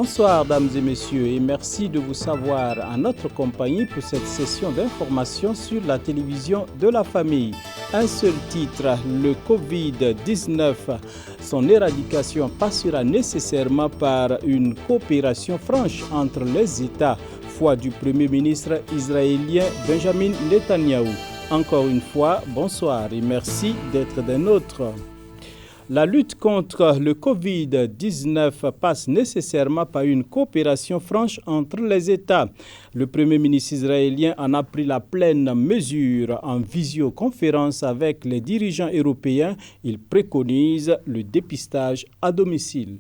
Bonsoir dames et messieurs et merci de vous savoir en notre compagnie pour cette session d'information sur la télévision de la famille. Un seul titre, le Covid-19. Son éradication passera nécessairement par une coopération franche entre les États, foi du Premier ministre israélien Benjamin Netanyahou. Encore une fois, bonsoir et merci d'être des nôtres. La lutte contre le Covid-19 passe nécessairement par une coopération franche entre les États. Le Premier ministre israélien en a pris la pleine mesure en visioconférence avec les dirigeants européens. Il préconise le dépistage à domicile.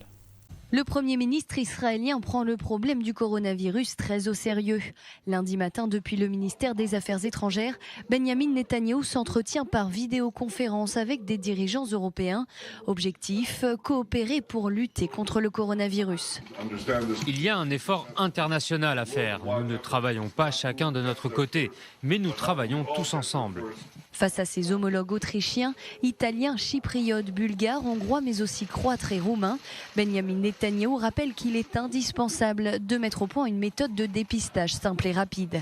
Le Premier ministre israélien prend le problème du coronavirus très au sérieux. Lundi matin, depuis le ministère des Affaires étrangères, Benjamin Netanyahou s'entretient par vidéoconférence avec des dirigeants européens. Objectif, coopérer pour lutter contre le coronavirus. Il y a un effort international à faire. Nous ne travaillons pas chacun de notre côté, mais nous travaillons tous ensemble. Face à ses homologues autrichiens, italiens, chypriotes, bulgares, hongrois, mais aussi croates et roumains, Benjamin Netanyahou rappelle qu'il est indispensable de mettre au point une méthode de dépistage simple et rapide.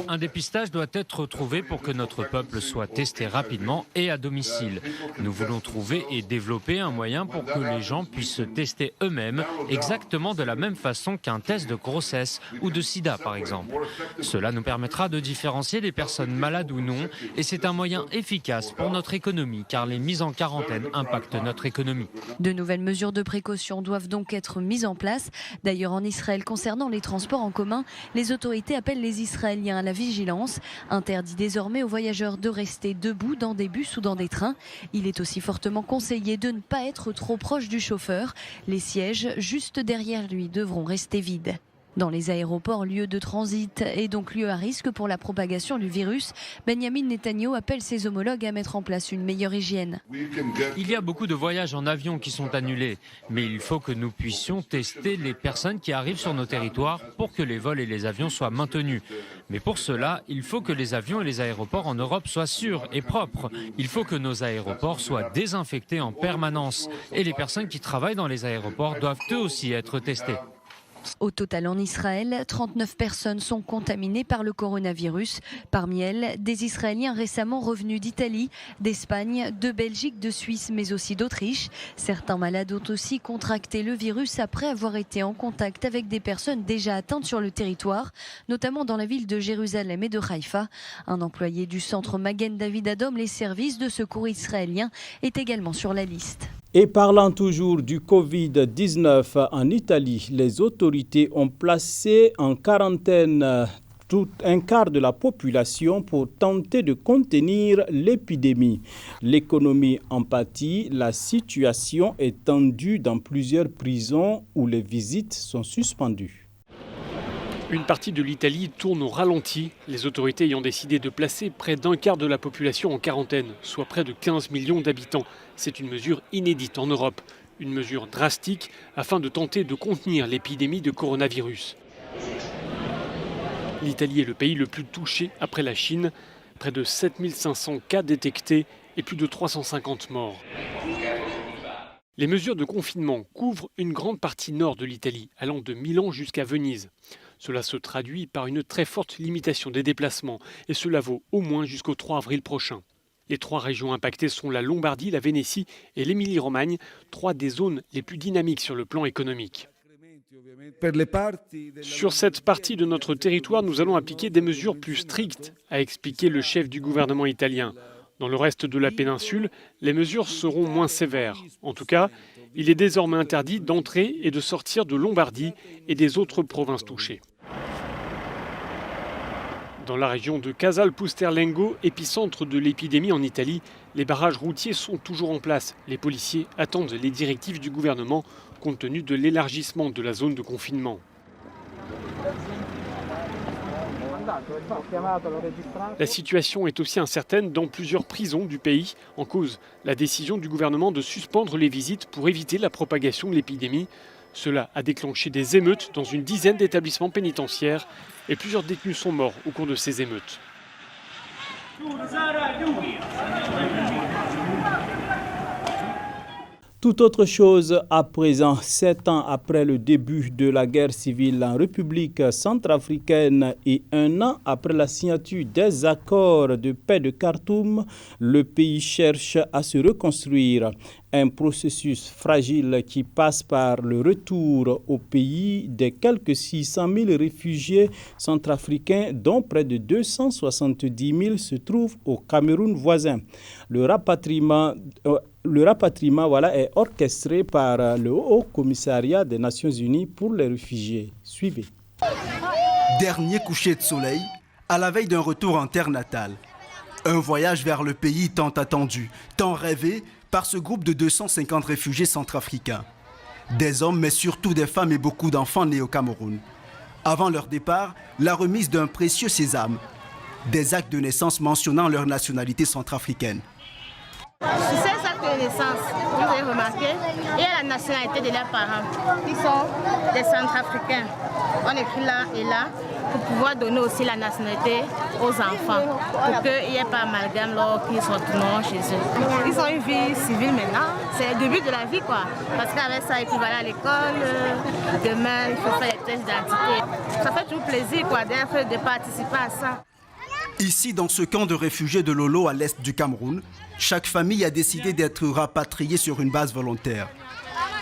Un dépistage doit être trouvé pour que notre peuple soit testé rapidement et à domicile. Nous voulons trouver et développer un moyen pour que les gens puissent se tester eux-mêmes exactement de la même façon qu'un test de grossesse ou de sida par exemple. Cela nous permettra de différencier les personnes malades ou non et c'est un moyen efficace pour notre économie car les mises en quarantaine impactent notre économie. De nouvelles mesures de précaution doivent donc être mises en place. D'ailleurs en Israël, concernant les transports en commun, les autorités appellent les Israéliens à la vigilance. Interdit désormais aux voyageurs de rester debout dans des bus ou dans des trains. Il est aussi fortement conseillé de ne pas être trop proche du chauffeur. Les sièges juste derrière lui devront rester vides. Dans les aéroports, lieux de transit et donc lieux à risque pour la propagation du virus, Benjamin Netanyahou appelle ses homologues à mettre en place une meilleure hygiène. Il y a beaucoup de voyages en avion qui sont annulés, mais il faut que nous puissions tester les personnes qui arrivent sur nos territoires pour que les vols et les avions soient maintenus. Mais pour cela, il faut que les avions et les aéroports en Europe soient sûrs et propres. Il faut que nos aéroports soient désinfectés en permanence et les personnes qui travaillent dans les aéroports doivent eux aussi être testées. Au total en Israël, 39 personnes sont contaminées par le coronavirus. Parmi elles, des Israéliens récemment revenus d'Italie, d'Espagne, de Belgique, de Suisse, mais aussi d'Autriche. Certains malades ont aussi contracté le virus après avoir été en contact avec des personnes déjà atteintes sur le territoire, notamment dans la ville de Jérusalem et de Haïfa. Un employé du centre Magen David Adom, les services de secours israéliens, est également sur la liste. Et parlant toujours du Covid-19 en Italie, les autorités ont placé en quarantaine tout un quart de la population pour tenter de contenir l'épidémie. L'économie en pâtit, la situation est tendue dans plusieurs prisons où les visites sont suspendues. Une partie de l'Italie tourne au ralenti, les autorités ayant décidé de placer près d'un quart de la population en quarantaine, soit près de 15 millions d'habitants. C'est une mesure inédite en Europe, une mesure drastique afin de tenter de contenir l'épidémie de coronavirus. L'Italie est le pays le plus touché après la Chine, près de 7500 cas détectés et plus de 350 morts. Les mesures de confinement couvrent une grande partie nord de l'Italie, allant de Milan jusqu'à Venise. Cela se traduit par une très forte limitation des déplacements et cela vaut au moins jusqu'au 3 avril prochain. Les 3 régions impactées sont la Lombardie, la Vénétie et l'Émilie-Romagne, 3 des zones les plus dynamiques sur le plan économique. Sur cette partie de notre territoire, nous allons appliquer des mesures plus strictes, a expliqué le chef du gouvernement italien. Dans le reste de la péninsule, les mesures seront moins sévères. En tout cas, il est désormais interdit d'entrer et de sortir de Lombardie et des autres provinces touchées. Dans la région de Casal-Pusterlengo, épicentre de l'épidémie en Italie, les barrages routiers sont toujours en place. Les policiers attendent les directives du gouvernement compte tenu de l'élargissement de la zone de confinement. La situation est aussi incertaine dans plusieurs prisons du pays. En cause, la décision du gouvernement de suspendre les visites pour éviter la propagation de l'épidémie. Cela a déclenché des émeutes dans une dizaine d'établissements pénitentiaires et plusieurs détenus sont morts au cours de ces émeutes. Tout autre chose à présent, 7 ans après le début de la guerre civile en République centrafricaine et 1 an après la signature des accords de paix de Khartoum, le pays cherche à se reconstruire. Un processus fragile qui passe par le retour au pays des quelques 600 000 réfugiés centrafricains, dont près de 270 000 se trouvent au Cameroun voisin. Le rapatriement est orchestré par le Haut Commissariat des Nations Unies pour les réfugiés. Suivez. Dernier coucher de soleil, à la veille d'un retour en terre natale. Un voyage vers le pays tant attendu, tant rêvé par ce groupe de 250 réfugiés centrafricains. Des hommes, mais surtout des femmes et beaucoup d'enfants nés au Cameroun. Avant leur départ, la remise d'un précieux sésame. Des actes de naissance mentionnant leur nationalité centrafricaine. Sur ces actes de naissance, vous avez remarqué, il y a la nationalité de leurs parents, qui sont des Centrafricains. On écrit là et là pour pouvoir donner aussi la nationalité aux enfants, pour qu'il n'y ait pas amalgame lorsqu'ils sont retournés chez eux. Ils ont une vie civile maintenant, c'est le début de la vie quoi. Parce qu'avec ça, ils peuvent aller à l'école, demain il faut faire les tests d'identité. Ça fait toujours plaisir quoi, de participer à ça. Ici, dans ce camp de réfugiés de Lolo à l'est du Cameroun, chaque famille a décidé d'être rapatriée sur une base volontaire.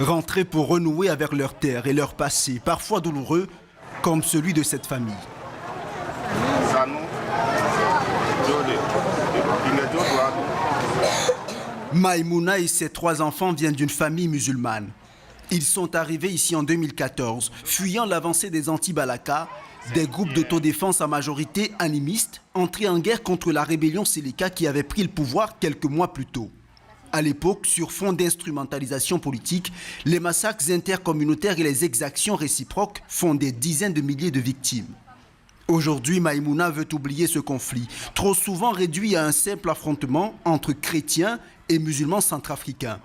Rentrer pour renouer avec leur terre et leur passé, parfois douloureux, comme celui de cette famille. Maïmouna et ses 3 enfants viennent d'une famille musulmane. Ils sont arrivés ici en 2014, fuyant l'avancée des anti-Balaka, des groupes d'autodéfense à majorité animistes, entrés en guerre contre la rébellion Séléka qui avait pris le pouvoir quelques mois plus tôt. À l'époque, sur fond d'instrumentalisation politique, les massacres intercommunautaires et les exactions réciproques font des dizaines de milliers de victimes. Aujourd'hui, Maïmouna veut oublier ce conflit, trop souvent réduit à un simple affrontement entre chrétiens et musulmans centrafricains.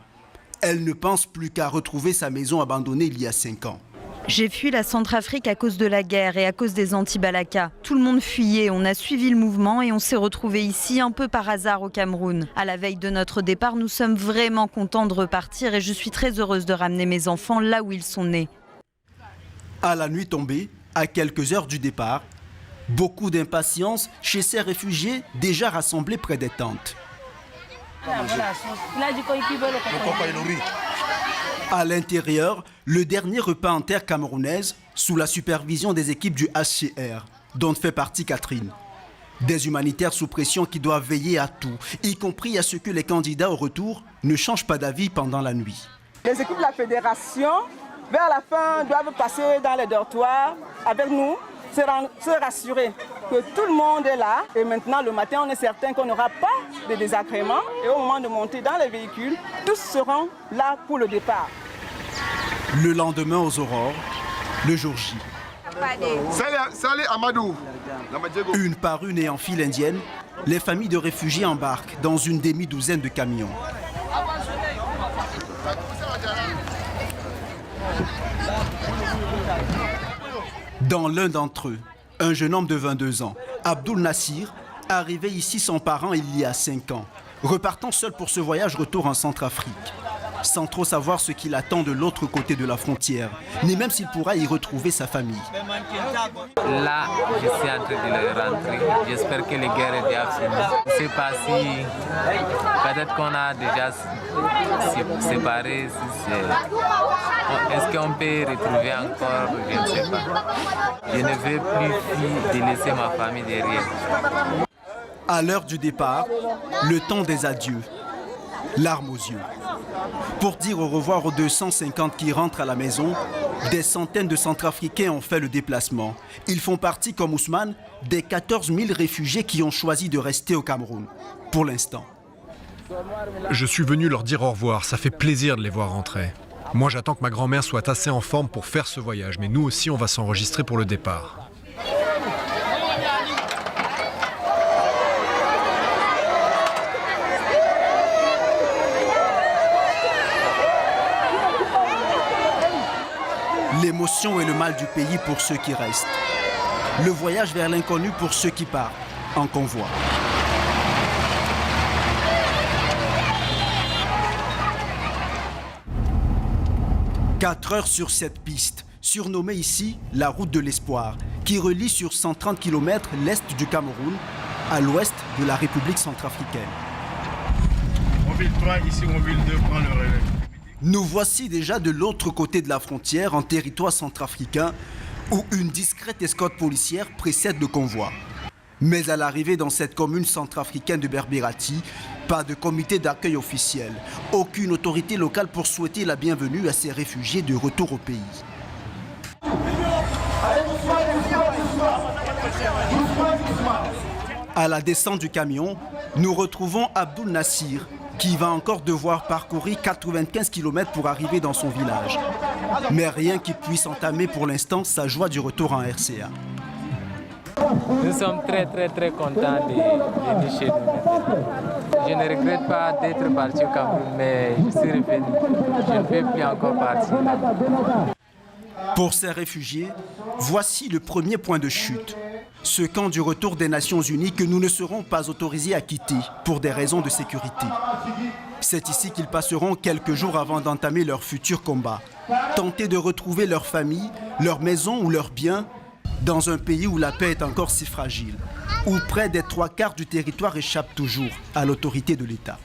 Elle ne pense plus qu'à retrouver sa maison abandonnée il y a 5 ans. J'ai fui la Centrafrique à cause de la guerre et à cause des anti-Balaka. Tout le monde fuyait, on a suivi le mouvement et on s'est retrouvés ici un peu par hasard au Cameroun. À la veille de notre départ, nous sommes vraiment contents de repartir et je suis très heureuse de ramener mes enfants là où ils sont nés. À la nuit tombée, à quelques heures du départ, beaucoup d'impatience chez ces réfugiés déjà rassemblés près des tentes. À l'intérieur, le dernier repas en terre camerounaise sous la supervision des équipes du HCR, dont fait partie Catherine. Des humanitaires sous pression qui doivent veiller à tout, y compris à ce que les candidats au retour ne changent pas d'avis pendant la nuit. Les équipes de la fédération, vers la fin, doivent passer dans les dortoirs avec nous, se rassurer que tout le monde est là. Et maintenant, le matin, on est certain qu'on n'aura pas de désagréments. Et au moment de monter dans les véhicules, tous seront là pour le départ. Le lendemain aux aurores, le jour J. Une par une et en file indienne, les familles de réfugiés embarquent dans une demi-douzaine de camions. Dans l'un d'entre eux, un jeune homme de 22 ans, Abdul Nassir, arrivé ici sans parents il y a 5 ans, repartant seul pour ce voyage retour en Centrafrique, sans trop savoir ce qu'il attend de l'autre côté de la frontière, ni même s'il pourra y retrouver sa famille. Là, je suis en train de rentrer. J'espère que les guerres est déjà finies. Je ne sais pas si peut-être qu'on a déjà séparé. Est-ce qu'on peut retrouver encore? Je ne sais pas. Je ne veux plus délaisser ma famille derrière. À l'heure du départ, le temps des adieux, larmes aux yeux. Pour dire au revoir aux 250 qui rentrent à la maison, des centaines de Centrafricains ont fait le déplacement. Ils font partie, comme Ousmane, des 14 000 réfugiés qui ont choisi de rester au Cameroun, pour l'instant. Je suis venu leur dire au revoir, ça fait plaisir de les voir rentrer. Moi, j'attends que ma grand-mère soit assez en forme pour faire ce voyage, mais nous aussi, on va s'enregistrer pour le départ. L'émotion et le mal du pays pour ceux qui restent. Le voyage vers l'inconnu pour ceux qui partent, en convoi. 4 heures sur cette piste, surnommée ici la route de l'espoir, qui relie sur 130 km l'est du Cameroun à l'ouest de la République centrafricaine. Mobile 3, ici Mobile 2 prend le relais. Nous voici déjà de l'autre côté de la frontière, en territoire centrafricain, où une discrète escorte policière précède le convoi. Mais à l'arrivée dans cette commune centrafricaine de Berbérati, pas de comité d'accueil officiel, aucune autorité locale pour souhaiter la bienvenue à ces réfugiés de retour au pays. À la descente du camion, nous retrouvons Abdoul Nassir, qui va encore devoir parcourir 95 km pour arriver dans son village. Mais rien qui puisse entamer pour l'instant sa joie du retour en RCA. Nous sommes très contents de venir chez nous maintenant. Je ne regrette pas d'être parti au Cameroun, mais je suis revenu. Je ne vais plus encore partir. Pour ces réfugiés, voici le premier point de chute. Ce camp du retour des Nations Unies que nous ne serons pas autorisés à quitter pour des raisons de sécurité. C'est ici qu'ils passeront quelques jours avant d'entamer leur futur combat. Tenter de retrouver leur famille, leur maison ou leurs biens dans un pays où la paix est encore si fragile, où près des 3/4 du territoire échappent toujours à l'autorité de l'État.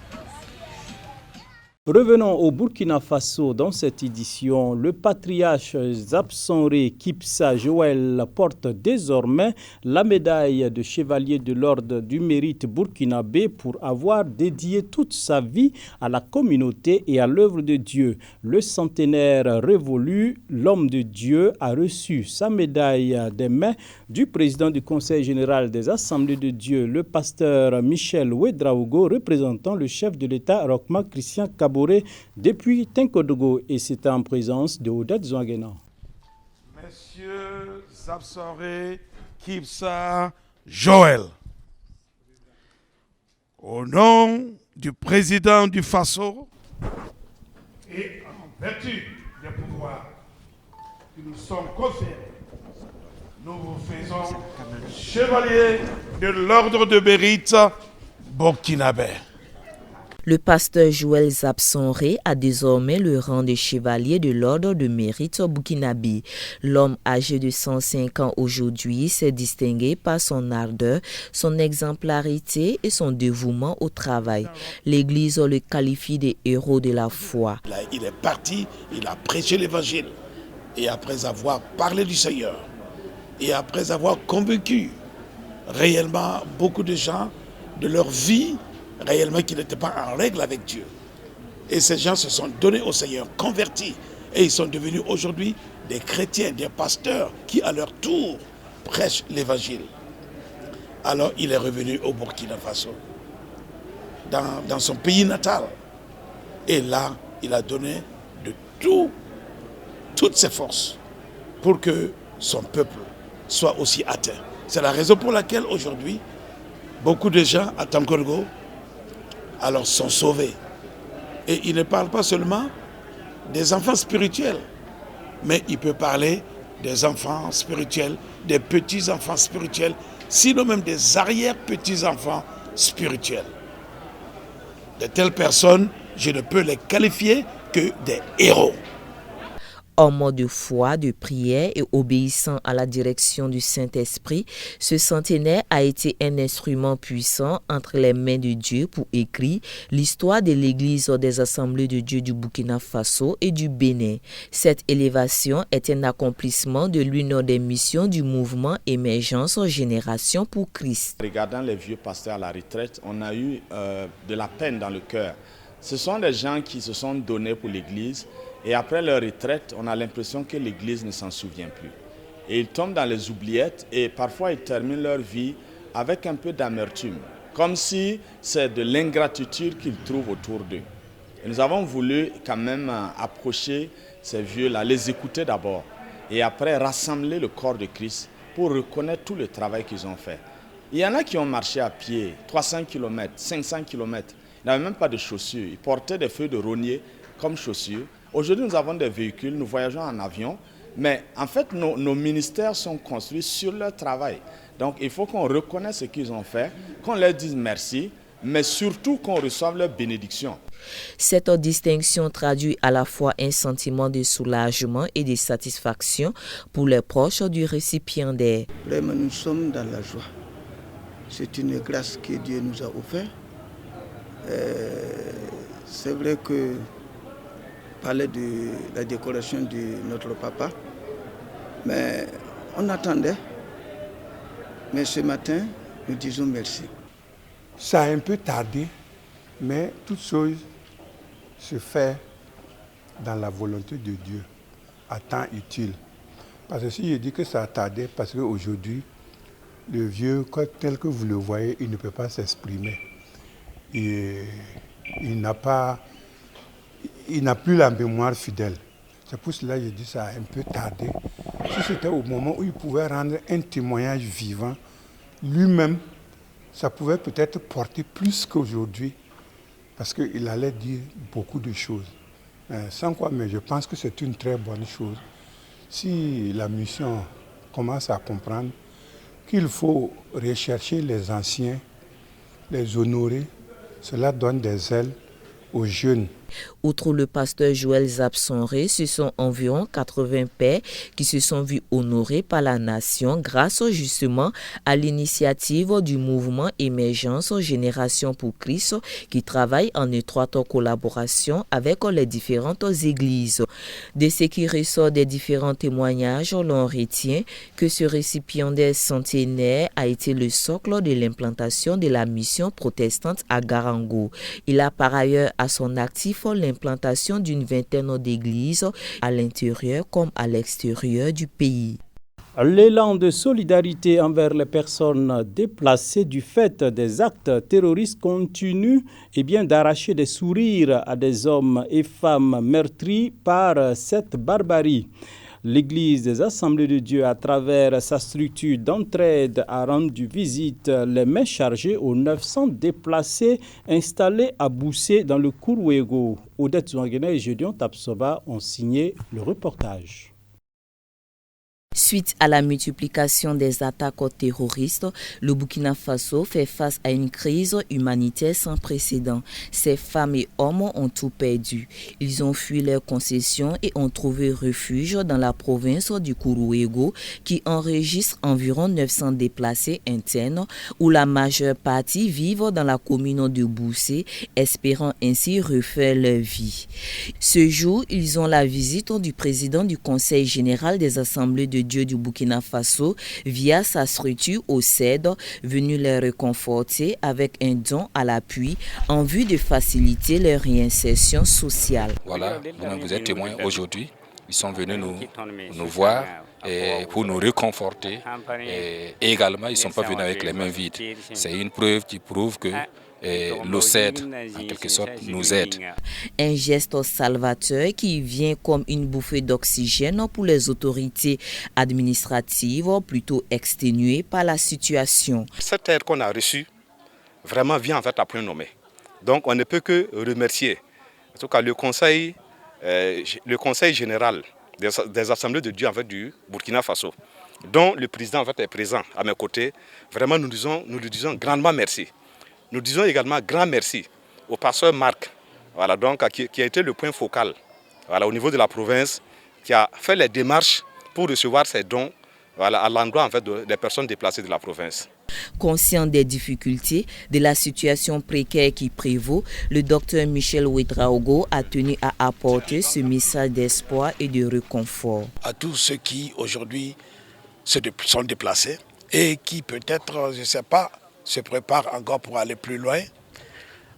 Revenons au Burkina Faso. Dans cette édition, le patriarche Zabsonré Kipsa Joël porte désormais la médaille de chevalier de l'ordre du mérite burkinabé pour avoir dédié toute sa vie à la communauté et à l'œuvre de Dieu. Le centenaire révolu, l'homme de Dieu a reçu sa médaille des mains du président du Conseil général des Assemblées de Dieu, le pasteur Michel Ouedraogo, représentant le chef de l'État Rochma Christian Kabore depuis Tinkodogo, et c'est en présence de Odette Zouangena. Monsieur Zabsonré Kipsa Joël, au nom du président du Faso et en vertu des pouvoirs qui nous sont conférés, nous vous faisons chevalier de l'ordre de mérite burkinabé. Le pasteur Joël Zabsonré a désormais le rang de chevalier de l'ordre de mérite burkinabé. L'homme âgé de 105 ans aujourd'hui s'est distingué par son ardeur, son exemplarité et son dévouement au travail. L'Église le qualifie de héros de la foi. Il est parti, il a prêché l'évangile. Et après avoir parlé du Seigneur, et après avoir convaincu réellement beaucoup de gens de leur vie, réellement qu'ils n'étaient pas en règle avec Dieu. Et ces gens se sont donnés au Seigneur, convertis. Et ils sont devenus aujourd'hui des chrétiens, des pasteurs qui à leur tour prêchent l'évangile. Alors il est revenu au Burkina Faso, dans son pays natal. Et là, il a donné de toutes ses forces pour que son peuple soit aussi atteint. C'est la raison pour laquelle aujourd'hui, beaucoup de gens à Tinkodogo alors sont sauvés. Et il ne parle pas seulement des enfants spirituels, mais il peut parler des enfants spirituels, des petits-enfants spirituels, sinon même des arrière-petits-enfants spirituels. De telles personnes, je ne peux les qualifier que des héros. Homme de foi, de prière et obéissant à la direction du Saint-Esprit, ce centenaire a été un instrument puissant entre les mains de Dieu pour écrire l'histoire de l'Église des Assemblées de Dieu du Burkina Faso et du Bénin. Cette élévation est un accomplissement de l'une des missions du mouvement Émergence Génération pour Christ. Regardant les vieux pasteurs à la retraite, on a eu de la peine dans le cœur. Ce sont des gens qui se sont donnés pour l'Église. Et après leur retraite, on a l'impression que l'Église ne s'en souvient plus. Et ils tombent dans les oubliettes et parfois ils terminent leur vie avec un peu d'amertume, comme si c'est de l'ingratitude qu'ils trouvent autour d'eux. Et nous avons voulu quand même approcher ces vieux-là, les écouter d'abord et après rassembler le corps de Christ pour reconnaître tout le travail qu'ils ont fait. Il y en a qui ont marché à pied 300 km, 500 km, ils n'avaient même pas de chaussures, ils portaient des feuilles de rognier comme chaussures. Aujourd'hui, nous avons des véhicules, nous voyageons en avion, mais en fait, nos ministères sont construits sur leur travail. Donc, il faut qu'on reconnaisse ce qu'ils ont fait, qu'on leur dise merci, mais surtout qu'on reçoive leur bénédiction. Cette distinction traduit à la fois un sentiment de soulagement et de satisfaction pour les proches du récipiendaire. Vraiment, nous sommes dans la joie. C'est une grâce que Dieu nous a offerte. C'est vrai que parler de la décoration de notre papa, mais on attendait. Mais ce matin, nous disons merci. Ça a un peu tardé, mais toute chose se fait dans la volonté de Dieu, à temps utile. Parce que si je dis que ça a tardé, parce qu'aujourd'hui, le vieux, tel que vous le voyez, il ne peut pas s'exprimer. Il n'a plus la mémoire fidèle. C'est pour cela que je dis que ça a un peu tardé. Si c'était au moment où il pouvait rendre un témoignage vivant, lui-même, ça pouvait peut-être porter plus qu'aujourd'hui, parce qu'il allait dire beaucoup de choses. Sans quoi, mais je pense que c'est une très bonne chose. Si la mission commence à comprendre qu'il faut rechercher les anciens, les honorer, cela donne des ailes aux jeunes. Outre le pasteur Joël Zabsonré, ce sont environ 80 pères qui se sont vus honorés par la nation grâce justement à l'initiative du mouvement Émergence Génération pour Christ qui travaille en étroite collaboration avec les différentes églises. De ce qui ressort des différents témoignages, l'on retient que ce récipiendaire centenaire a été le socle de l'implantation de la mission protestante à Garango. Il a par ailleurs à son actif l'implantation d'une vingtaine d'églises à l'intérieur comme à l'extérieur du pays. L'élan de solidarité envers les personnes déplacées du fait des actes terroristes continue d'arracher des sourires à des hommes et femmes meurtris par cette barbarie. L'Église des Assemblées de Dieu, à travers sa structure d'entraide, a rendu visite les mains chargées aux 900 déplacés installés à Boussé dans le Kourouégo. Odette Zouangena et Gédéon Tapsoba ont signé le reportage. Suite à la multiplication des attaques terroristes, le Burkina Faso fait face à une crise humanitaire sans précédent. Ces femmes et hommes ont tout perdu. Ils ont fui leurs concessions et ont trouvé refuge dans la province du Kourouégo qui enregistre environ 900 déplacés internes où la majeure partie vivent dans la commune de Boussé, espérant ainsi refaire leur vie. Ce jour, ils ont la visite du président du Conseil général des Assemblées de Dieu du Burkina Faso via sa structure au CED, venu les réconforter avec un don à l'appui en vue de faciliter leur réinsertion sociale. Voilà, vous êtes témoins aujourd'hui. Ils sont venus nous voir et pour nous réconforter et également ils ne sont pas venus avec les mains vides. C'est une preuve qui prouve que l'OCED, en quelque sorte, nous aide. Un geste salvateur qui vient comme une bouffée d'oxygène pour les autorités administratives plutôt exténuées par la situation. Cette aide qu'on a reçue vraiment vient en fait à point nommé. Donc on ne peut que remercier en tout cas le Conseil général des Assemblées de Dieu en fait, du Burkina Faso, dont le président en fait, est présent à mes côtés. Vraiment nous lui disons grandement merci. Nous disons également grand merci au pasteur Marc, voilà, donc, qui a été le point focal au niveau de la province, qui a fait les démarches pour recevoir ces dons à l'endroit en fait, des personnes déplacées de la province. Conscient des difficultés, de la situation précaire qui prévaut, le docteur Michel Ouedraogo a tenu à apporter ce message d'espoir et de réconfort. À tous ceux qui aujourd'hui sont déplacés et qui peut-être, je ne sais pas, se préparent encore pour aller plus loin,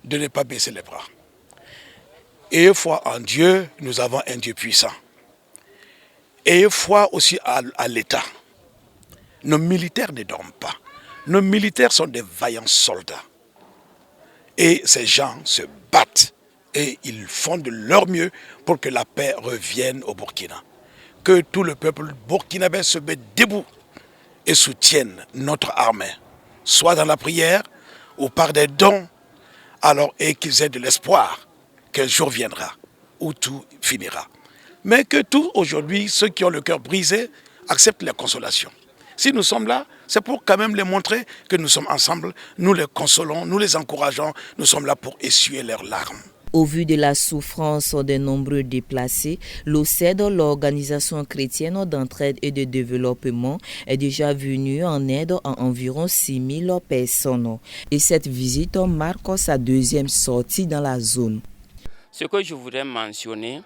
de ne pas baisser les bras. Et foi en Dieu, nous avons un Dieu puissant. Et foi aussi à l'État. Nos militaires ne dorment pas. Nos militaires sont des vaillants soldats. Et ces gens se battent et ils font de leur mieux pour que la paix revienne au Burkina. Que tout le peuple burkinabé se mette debout et soutienne notre armée, soit dans la prière ou par des dons, alors et qu'ils aient de l'espoir qu'un jour viendra où tout finira. Mais que tous aujourd'hui, ceux qui ont le cœur brisé, acceptent la consolation. Si nous sommes là, c'est pour quand même les montrer que nous sommes ensemble, nous les consolons, nous les encourageons, nous sommes là pour essuyer leurs larmes. Au vu de la souffrance des nombreux déplacés, l'OCED, l'Organisation chrétienne d'entraide et de développement, est déjà venue en aide à environ 6 000 personnes. Et cette visite marque sa deuxième sortie dans la zone. Ce que je voudrais mentionner,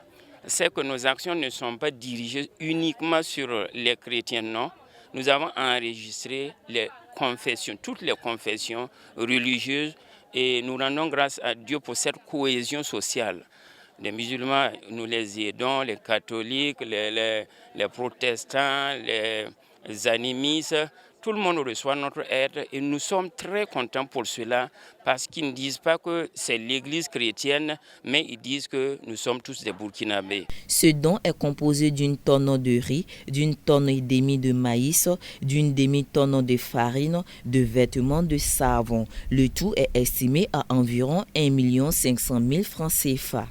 c'est que nos actions ne sont pas dirigées uniquement sur les chrétiens, non. Nous avons enregistré les confessions, toutes les confessions religieuses, et nous rendons grâce à Dieu pour cette cohésion sociale. Les musulmans, nous les aidons, les catholiques, les protestants, les animistes, tout le monde reçoit notre aide et nous sommes très contents pour cela parce qu'ils ne disent pas que c'est l'église chrétienne, mais ils disent que nous sommes tous des Burkinabés. Ce don est composé d'une tonne de riz, d'une tonne et demie de maïs, d'une demi-tonne de farine, de vêtements, de savon. Le tout est estimé à environ 1 500 000 francs CFA.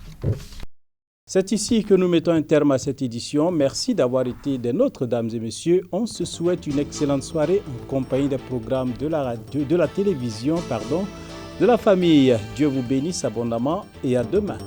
C'est ici que nous mettons un terme à cette édition. Merci d'avoir été des nôtres, dames et messieurs. On se souhaite une excellente soirée en compagnie des programmes de la télévision, de la famille. Dieu vous bénisse abondamment et à demain.